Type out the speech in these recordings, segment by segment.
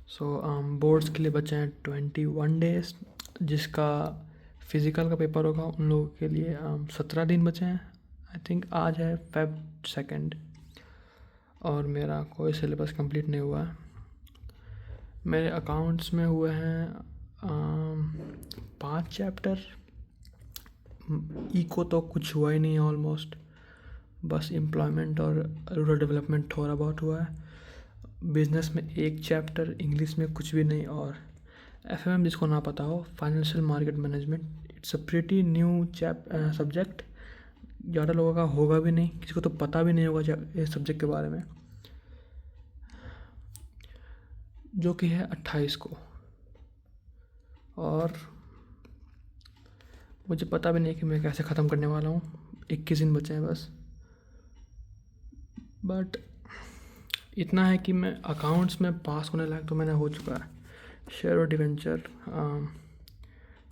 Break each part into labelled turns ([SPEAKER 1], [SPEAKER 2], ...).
[SPEAKER 1] सो boards के लिए बचे हैं 21 डेज, जिसका फिज़िकल का पेपर होगा उन लोगों के लिए 17 दिन बचे हैं। आई थिंक आज है Feb 2 और मेरा कोई सिलेबस कंप्लीट नहीं हुआ है। मेरे अकाउंट्स में हुए हैं 5 चैप्टर। इको तो कुछ हुआ ही नहीं है ऑलमोस्ट, बस एम्प्लॉयमेंट और रूरल डेवलपमेंट थोड़ा बहुत हुआ है। बिजनेस में 1 चैप्टर, इंग्लिश में कुछ भी नहीं। और एफएमएम जिसको ना पता हो, financial market management, it's a pretty new subject. ज़्यादा लोगों का होगा भी नहीं, किसी को तो पता भी नहीं होगा इस सब्जेक्ट के बारे में, जो कि है 28 को। और मुझे पता भी नहीं कि मैं कैसे ख़त्म करने वाला हूँ। 21 दिन बचे हैं बस। बट इतना है कि मैं अकाउंट्स में पास होने लायक तो मैंने हो चुका है। शेयर और डिवेंचर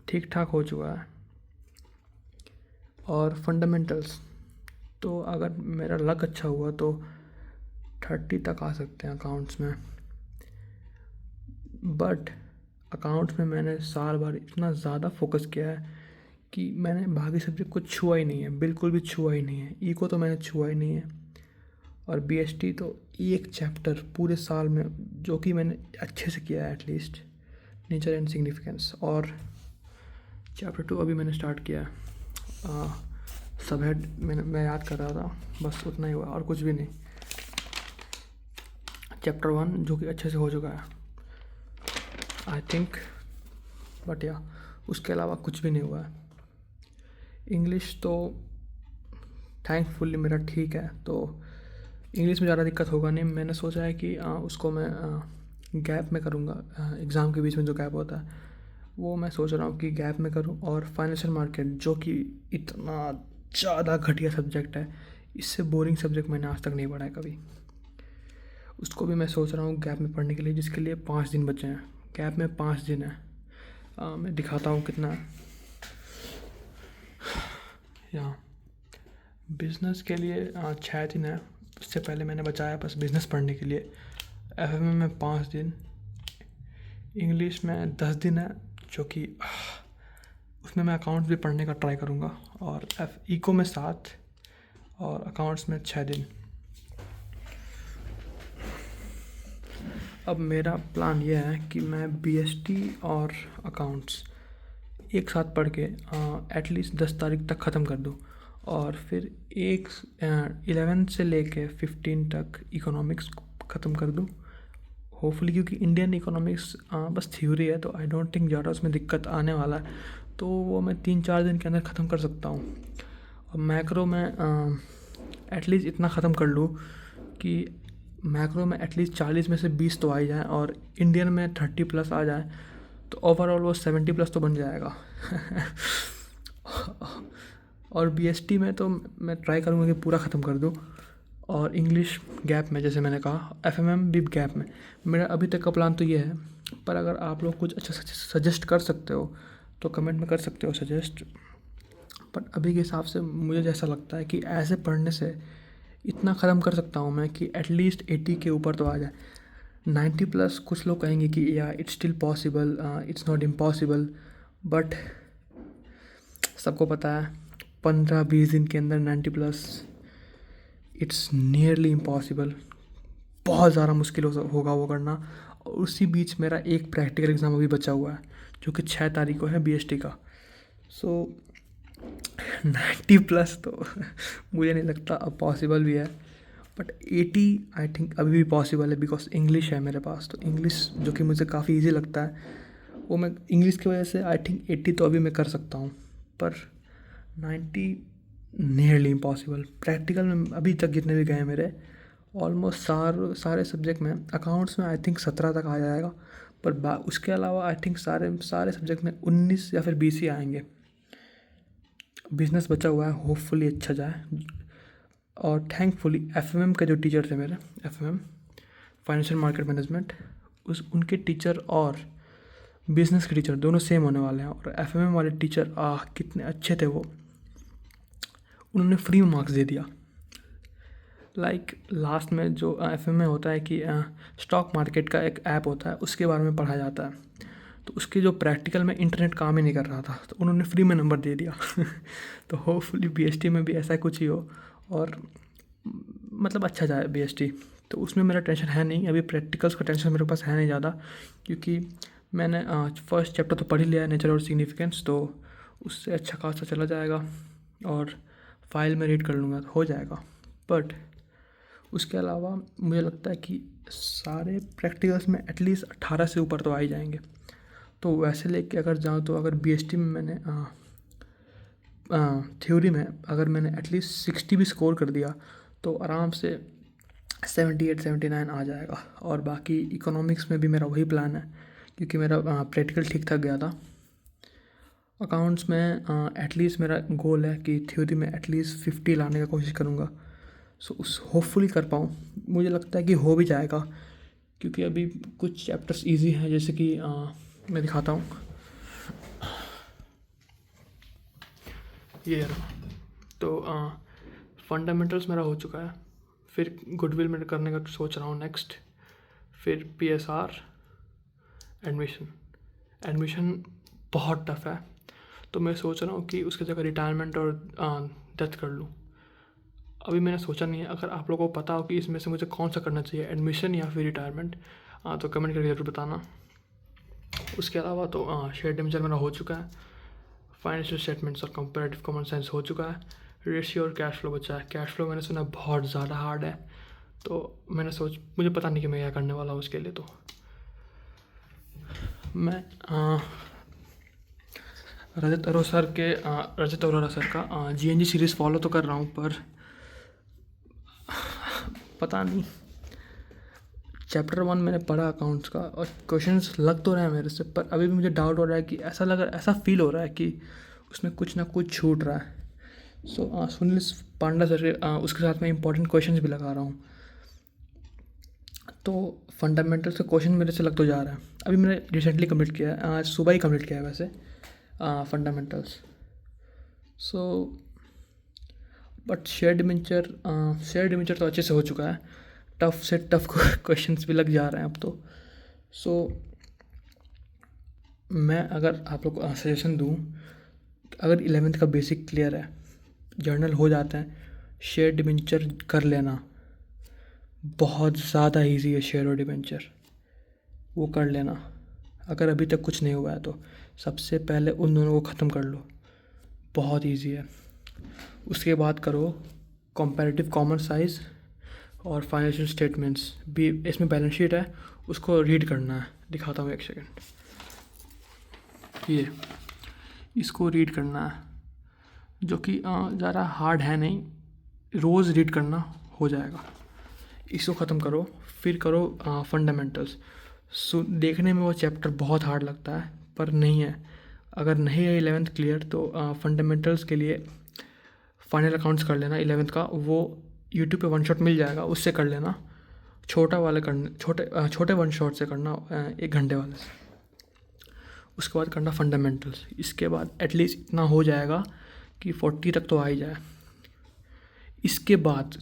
[SPEAKER 1] ठीक ठाक हो चुका है। और फंडामेंटल्स तो अगर मेरा लक अच्छा हुआ तो 30 तक आ सकते हैं अकाउंट्स में। बट अकाउंट्स में मैंने साल भर इतना ज़्यादा फोकस किया है कि मैंने बाकी सब्जेक्ट को छुआ ही नहीं है, बिल्कुल भी छुआ ही नहीं है। इको तो मैंने छुआ ही नहीं है। और बीएसटी तो 1 चैप्टर पूरे साल में, जो कि मैंने अच्छे से किया है एटलीस्ट, नेचर एंड सिग्निफिकेंस। और चैप्टर 2 अभी मैंने स्टार्ट किया है। सब हेड मैं याद कर रहा था, बस उतना ही हुआ और कुछ भी नहीं। चैप्टर 1 जो कि अच्छे से हो चुका है आई थिंक, बट या उसके अलावा कुछ भी नहीं हुआ है। इंग्लिश तो थैंकफुली मेरा ठीक है, तो इंग्लिश में ज़्यादा दिक्कत होगा नहीं। मैंने सोचा है कि उसको मैं गैप में करूँगा। एग्ज़ाम के बीच में जो गैप होता है वो मैं सोच रहा हूँ कि गैप में करूँ। और फाइनेंशियल मार्केट जो कि इतना ज़्यादा घटिया सब्जेक्ट है, इससे बोरिंग सब्जेक्ट मैंने आज तक नहीं पढ़ा है कभी, उसको भी मैं सोच रहा हूँ गैप में पढ़ने के लिए, जिसके लिए 5 दिन बचे हैं। गैप में 5 दिन है। मैं दिखाता हूँ कितना है। यहाँ बिज़नेस के लिए 6 दिन है। उससे पहले मैंने बचाया बस बिज़नेस पढ़ने के लिए। एफएमएम में 5 दिन, इंग्लिश में 10 दिन है, जो कि उसमें मैं अकाउंट्स भी पढ़ने का ट्राई करूँगा। और इको में 7 और अकाउंट्स में 6 दिन। अब मेरा प्लान ये है कि मैं बीएसटी और अकाउंट्स एक साथ पढ़ के एटलीस्ट 10 तारीख तक ख़त्म कर दूँ। और फिर 11 से लेके 15 तक इकोनॉमिक्स ख़त्म कर दूँ होपफुली, क्योंकि इंडियन इकोनॉमिक्स बस थ्योरी है, तो आई डोंट थिंक ज़्यादा उसमें दिक्कत आने वाला है। तो वो मैं 3-4 दिन के अंदर ख़त्म कर सकता हूँ। और मैक्रो में एटलीस्ट इतना ख़त्म कर लूँ कि मैक्रो में एटलीस्ट 40 में से 20 तो आ ही जाए, और इंडियन में 30+ आ जाए, तो ओवरऑल वो 70+ तो बन जाएगा। और बीएसटी में तो मैं ट्राई करूँगा कि पूरा ख़त्म कर दूँ। और इंग्लिश गैप में, जैसे मैंने कहा, एफएमएम भी गैप में। मेरा अभी तक का प्लान तो ये है, पर अगर आप लोग कुछ अच्छा सजेस्ट कर सकते हो तो कमेंट में कर सकते हो सजेस्ट। पर अभी के हिसाब से मुझे जैसा लगता है कि ऐसे पढ़ने से इतना ख़त्म कर सकता हूँ मैं कि एटलीस्ट 80 के ऊपर तो आ जाए। 90+ कुछ लोग कहेंगे कि या it's still possible, it's not impossible, but सबको पता है 15-20 दिन के अंदर 90+, इट्स नियरली इम्पॉसिबल। बहुत ज़्यादा मुश्किल होगा वो करना। और उसी बीच मेरा एक प्रैक्टिकल एग्ज़ाम अभी बचा हुआ है, जो कि 6 तारीख को है बीएसटी का। सो 90+ तो मुझे नहीं लगता अब पॉसिबल भी है, बट 80 आई थिंक अभी भी पॉसिबल है, बिकॉज इंग्लिश है मेरे पास। तो इंग्लिश जो कि मुझे काफ़ी इजी लगता है, वो मैं इंग्लिश की वजह से आई थिंक 80 तो अभी मैं कर सकता हूँ, पर 90 नियरली इम्पॉसिबल। प्रैक्टिकल में अभी तक जितने भी गए हैं मेरे, ऑलमोस्ट सारे सब्जेक्ट में, अकाउंट्स में आई थिंक 17 तक आ जाएगा, पर उसके अलावा आई थिंक सारे सब्जेक्ट में 19 या फिर 20 ही आएंगे। बिजनेस बचा हुआ है, होपफुली अच्छा जाए। और थैंकफुली एफएमएम के जो टीचर थे मेरे, एफएमएम फाइनेंशियल मार्केट मैनेजमेंट, उनके टीचर और बिजनेस के टीचर दोनों सेम होने वाले हैं। और एफएमएम वाले टीचर कितने अच्छे थे वो, उन्होंने फ्री में मार्क्स दे दिया। लाइक लास्ट में जो एफएम में होता है कि स्टॉक मार्केट का एक ऐप होता है, उसके बारे में पढ़ा जाता है। तो उसके जो प्रैक्टिकल में इंटरनेट काम ही नहीं कर रहा था, तो उन्होंने फ्री में नंबर दे दिया। तो होपफुली बीएसटी में भी ऐसा कुछ ही हो और मतलब अच्छा जाए बीएसटी। तो उसमें मेरा टेंशन है नहीं, अभी प्रैक्टिकल्स का टेंशन मेरे पास है नहीं ज़्यादा, क्योंकि मैंने फर्स्ट चैप्टर तो पढ़ ही लिया है, नेचर और सिग्निफिकेंस, तो उससे अच्छा खासा चला जाएगा और फाइल में रीड कर लूँगा तो हो जाएगा। बट उसके अलावा मुझे लगता है कि सारे प्रैक्टिकल्स में एटलीस्ट 18 से ऊपर तो आ ही जाएंगे। तो वैसे लेके अगर जाऊँ तो अगर बीएसटी में मैंने थ्योरी में अगर मैंने एटलीस्ट 60 भी स्कोर कर दिया तो आराम से 78-79 आ जाएगा। और बाकी इकोनॉमिक्स में भी मेरा वही प्लान है, क्योंकि मेरा प्रैक्टिकल ठीक ठाक गया था। अकाउंट्स में एटलीस्ट मेरा गोल है कि थ्योरी में एटलीस्ट 50 लाने का कोशिश करूँगा। सो उस होपफुली कर पाऊँ, मुझे लगता है कि हो भी जाएगा, क्योंकि अभी कुछ चैप्टर्स इजी हैं, जैसे कि मैं दिखाता हूँ, ये रहा। तो फंडामेंटल्स मेरा हो चुका है, फिर गुडविल में करने का सोच रहा हूँ नेक्स्ट, फिर पीएसआर, एडमिशन बहुत टफ है, तो मैं सोच रहा हूँ कि उसकी जगह रिटायरमेंट और डेथ कर लूँ। अभी मैंने सोचा नहीं है, अगर आप लोगों को पता हो कि इसमें से मुझे कौन सा करना चाहिए, एडमिशन या फिर रिटायरमेंट, तो कमेंट करके ज़रूर बताना। उसके अलावा तो शेयर डिबेंचर मेरा हो चुका है, फाइनेंशियल स्टेटमेंट्स और कंपैरेटिव कॉमन सेंस हो चुका है, रेशियो और कैश फ्लो बचा है। कैश फ्लो मैंने सुना बहुत ज़्यादा हार्ड है, तो मुझे पता नहीं कि मैं क्या करने वाला हूँ उसके लिए। तो मैं रजत अरोरा सर का जीएनजी सीरीज़ फॉलो तो कर रहा हूँ, पर पता नहीं, चैप्टर 1 मैंने पढ़ा अकाउंट्स का और क्वेश्चंस लग तो रहे हैं मेरे से, पर अभी भी मुझे डाउट हो रहा है कि ऐसा फील हो रहा है कि उसमें कुछ ना कुछ छूट रहा है। सो सुनील पांडा सर उसके साथ में इंपॉर्टेंट क्वेश्चंस भी लगा रहा हूँ, तो फंडामेंटल से क्वेश्चन मेरे से लग तो जा रहा है। अभी मैंने रिसेंटली कंप्लीट किया है, आज सुबह ही कंप्लीट किया है वैसे fundamentals. So but share debenture तो अच्छे से हो चुका है, टफ से टफ क्वेश्चंस भी लग जा रहे हैं अब तो। सो मैं अगर आप लोग को सजेशन दूँ, अगर 11th का बेसिक क्लियर है, जर्नल हो जाता है, शेयर डिबेंचर कर लेना, बहुत ज़्यादा इजी है शेयर और डिबेंचर, वो कर लेना। अगर अभी तक कुछ नहीं हुआ है तो सबसे पहले उन दोनों को ख़त्म कर लो, बहुत इजी है। उसके बाद करो कंपैरेटिव कॉमन साइज़ और फाइनेंशियल स्टेटमेंट्स भी, इसमें बैलेंस शीट है, उसको रीड करना है। दिखाता हूँ एक सेकेंड, ये इसको रीड करना है, जो कि ज़्यादा हार्ड है नहीं, रोज़ रीड करना हो जाएगा। इसको ख़त्म करो, फिर करो फंडामेंटल्स। देखने में वो चैप्टर बहुत हार्ड लगता है, पर नहीं है। अगर नहीं है 11th क्लियर तो फंडामेंटल्स के लिए फाइनल अकाउंट्स कर लेना 11th का, वो यूट्यूब पे वन शॉट मिल जाएगा, उससे कर लेना। छोटे वन शॉट से करना 1 घंटे वाले से। उसके बाद करना फंडामेंटल्स। इसके बाद एटलीस्ट इतना हो जाएगा कि 40 तक तो आ ही जाए। इसके बाद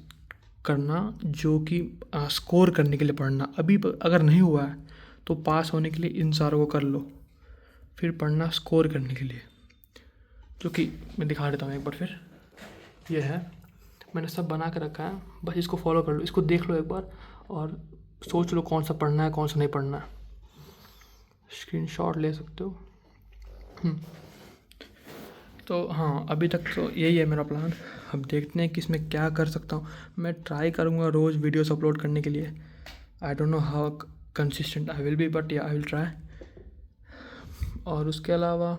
[SPEAKER 1] करना जो कि स्कोर करने के लिए पढ़ना। अभी अगर नहीं हुआ है तो पास होने के लिए इन सारों को कर लो, फिर पढ़ना स्कोर करने के लिए, जो कि मैं दिखा देता हूँ एक बार फिर। ये है, मैंने सब बना के रखा है, बस इसको फॉलो कर लो, इसको देख लो एक बार और सोच लो कौन सा पढ़ना है कौन सा नहीं पढ़ना है। स्क्रीनशॉट ले सकते हो। तो हाँ, अभी तक तो यही है मेरा प्लान। अब देखते हैं कि इसमें क्या कर सकता हूँ। मैं ट्राई करूँगा रोज़ वीडियोस अपलोड करने के लिए। I don't know how consistent I will be, but या आई विल ट्राई। और उसके अलावा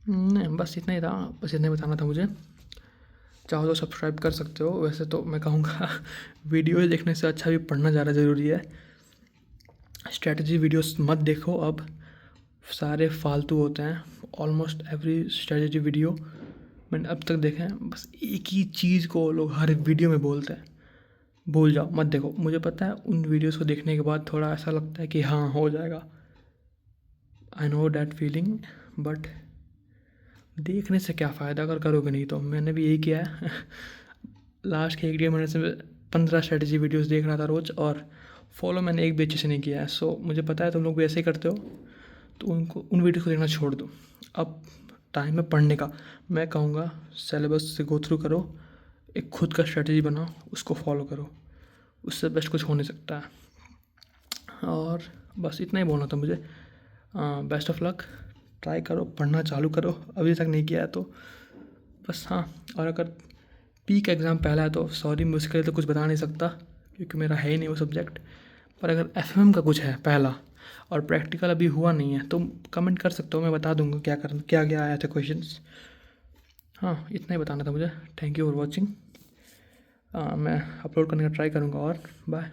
[SPEAKER 1] नहीं, बस इतना ही था, बस इतना ही बताना था मुझे। चाहो तो सब्सक्राइब कर सकते हो। वैसे तो मैं कहूँगा वीडियो देखने से अच्छा भी पढ़ना ज़्यादा ज़रूरी है। स्ट्रैटेजी वीडियोस मत देखो, अब सारे फालतू होते हैं। ऑलमोस्ट एवरी स्ट्रैटेजी वीडियो मैंने अब तक देखे हैं, बस एक ही चीज़ को लोग हर वीडियो में बोलते हैं। भूल जाओ, मत देखो। मुझे पता है उन वीडियोस को देखने के बाद थोड़ा ऐसा लगता है कि हाँ हो जाएगा, I know that feeling, but देखने से क्या फ़ायदा अगर करोगे नहीं तो। मैंने भी यही किया है। लास्ट के 1-1.5 महीने से 15 स्ट्रेटजी वीडियोस देख रहा था रोज़, और फॉलो मैंने एक भी अच्छे से नहीं किया है। सो मुझे पता है तुम लोग भी ऐसे ही करते हो, तो उन वीडियो को देखना छोड़ दो। अब टाइम है पढ़ने का। मैं कहूँगा सिलेबस से गो थ्रू करो, एक खुद का स्ट्रेटजी बनाओ, उसको फॉलो करो, उससे बेस्ट कुछ हो नहीं सकता है। और बस इतना ही बोलना था मुझे। बेस्ट ऑफ लक, ट्राई करो, पढ़ना चालू करो, अभी तक नहीं किया है तो बस। हाँ, और अगर पीक एग्ज़ाम पहला है तो सॉरी, मैं उसके लिए तो कुछ बता नहीं सकता क्योंकि मेरा है ही नहीं वो सब्जेक्ट। पर अगर एफएमएम का कुछ है पहला और प्रैक्टिकल अभी हुआ नहीं है तो कमेंट कर सकते हो, मैं बता दूंगा क्या क्या आया था क्वेश्चंस। हाँ, इतना ही बताना था मुझे। Thank you for watching. मैं अपलोड करने का ट्राई करूँगा, और बाय।